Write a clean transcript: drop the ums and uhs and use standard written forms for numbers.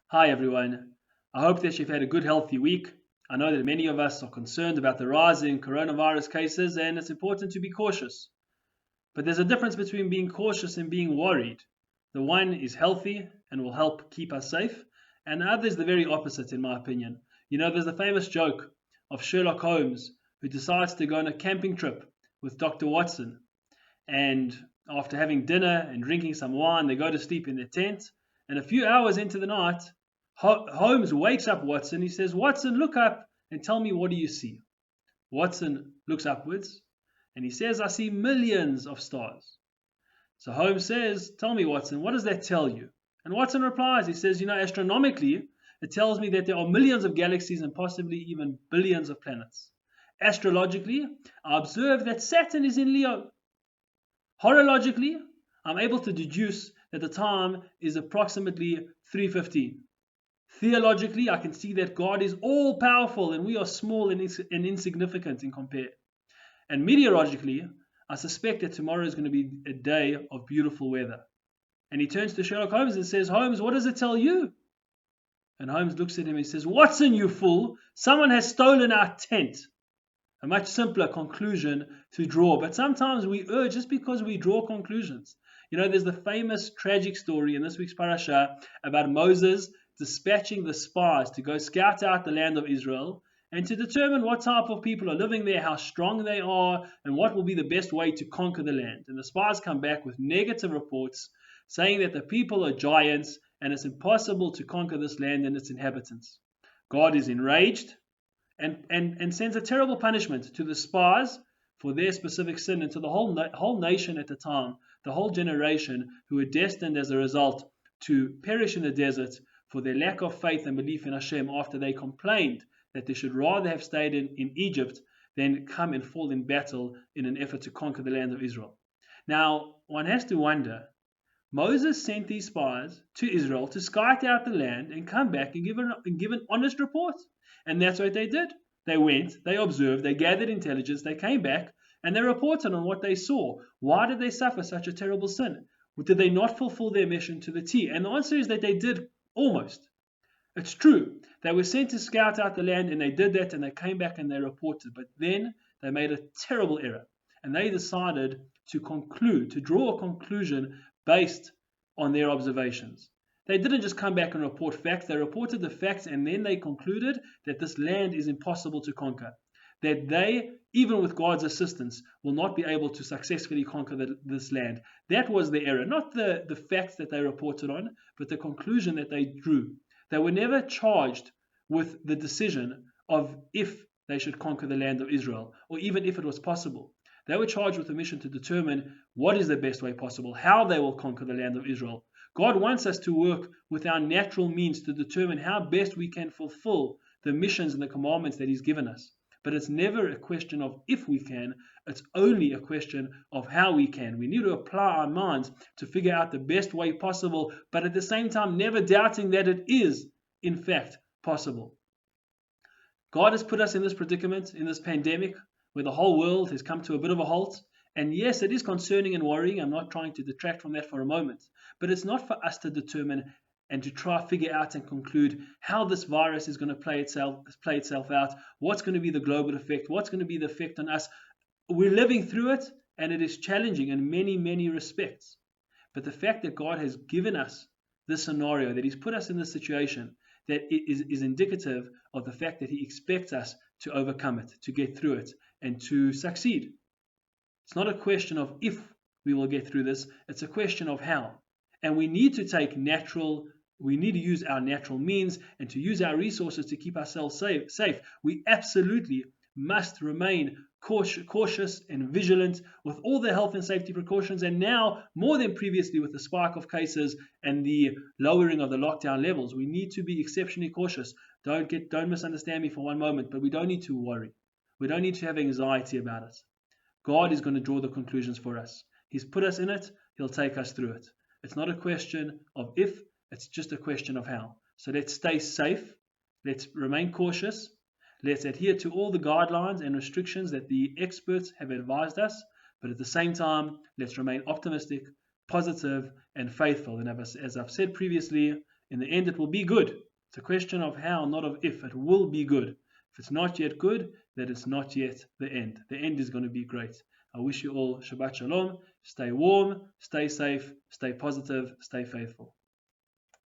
Hi everyone. I hope that you've had a good, healthy week. I know that many of us are concerned about the rise in coronavirus cases, and it's important to be cautious. But there's a difference between being cautious and being worried. The one is healthy and will help keep us safe, and the other is the very opposite, in my opinion. There's the famous joke of Sherlock Holmes who decides to go on a camping trip with Dr. Watson, and after having dinner and drinking some wine, they go to sleep in their tent. And a few hours into the night, Holmes wakes up Watson. He says, Watson, look up and tell me, what do you see? Watson looks upwards and he says, I see millions of stars. So Holmes says, tell me, Watson, what does that tell you? And Watson replies, he says, astronomically, it tells me that there are millions of galaxies and possibly even billions of planets. Astrologically, I observe that Saturn is in Leo. Horologically, I'm able to deduce that the time is approximately 3:15. Theologically, I can see that God is all powerful and we are small and insignificant in compare. And meteorologically, I suspect that tomorrow is going to be a day of beautiful weather. And he turns to Sherlock Holmes and says, Holmes, what does it tell you? And Holmes looks at him and says, Watson, you fool, someone has stolen our tent. A much simpler conclusion to draw, but sometimes we err just because we draw conclusions. There's the famous tragic story in this week's parasha about Moses dispatching the spies to go scout out the land of Israel and to determine what type of people are living there, how strong they are, and what will be the best way to conquer the land. And the spies come back with negative reports saying that the people are giants and it's impossible to conquer this land and its inhabitants. God is enraged and sends a terrible punishment to the spies for their specific sin and to the whole nation at the time, the whole generation who were destined as a result to perish in the desert for their lack of faith and belief in Hashem after they complained that they should rather have stayed in Egypt than come and fall in battle in an effort to conquer the land of Israel. Now, one has to wonder, Moses sent these spies to Israel to scout out the land and come back and give an honest report. And that's what they did. They went, they observed, they gathered intelligence, they came back, and they reported on what they saw. Why did they suffer such a terrible sin? Did they not fulfill their mission to the T? And the answer is that they did almost. It's true. They were sent to scout out the land, and they did that, and they came back and they reported. But then they made a terrible error, and they decided to draw a conclusion based on their observations. They didn't just come back and report facts, they reported the facts and then they concluded that this land is impossible to conquer. That they, even with God's assistance, will not be able to successfully conquer this land. That was the error, not the facts that they reported on, but the conclusion that they drew. They were never charged with the decision of if they should conquer the land of Israel, or even if it was possible. They were charged with a mission to determine what is the best way possible, how they will conquer the land of Israel. God wants us to work with our natural means to determine how best we can fulfill the missions and the commandments that He's given us. But it's never a question of if we can, it's only a question of how we can. We need to apply our minds to figure out the best way possible, but at the same time, never doubting that it is, in fact, possible. God has put us in this predicament, in this pandemic, where the whole world has come to a bit of a halt. And yes, it is concerning and worrying. I'm not trying to detract from that for a moment. But it's not for us to determine and to try to figure out and conclude how this virus is going to play itself out, what's going to be the global effect, what's going to be the effect on us. We're living through it, and it is challenging in many, many respects. But the fact that God has given us this scenario, that He's put us in this situation, that is indicative of the fact that He expects us to overcome it, to get through it, and to succeed. It's not a question of if we will get through this, it's a question of how. And we need to use our natural means and to use our resources to keep ourselves safe. We absolutely must remain cautious and vigilant with all the health and safety precautions, and now more than previously with the spike of cases and the lowering of the lockdown levels. We need to be exceptionally cautious. Don't misunderstand me for one moment, but we don't need to worry. We don't need to have anxiety about it. God is going to draw the conclusions for us. He's put us in it. He'll take us through it. It's not a question of if, it's just a question of how. So let's stay safe. Let's remain cautious. Let's adhere to all the guidelines and restrictions that the experts have advised us. But at the same time, let's remain optimistic, positive, and faithful. And as I've said previously, In the end, it will be good. It's a question of how, not of if. It will be good. If it's not yet good, then it's not yet the end. The end is going to be great. I wish you all Shabbat Shalom. Stay warm, stay safe, stay positive, stay faithful.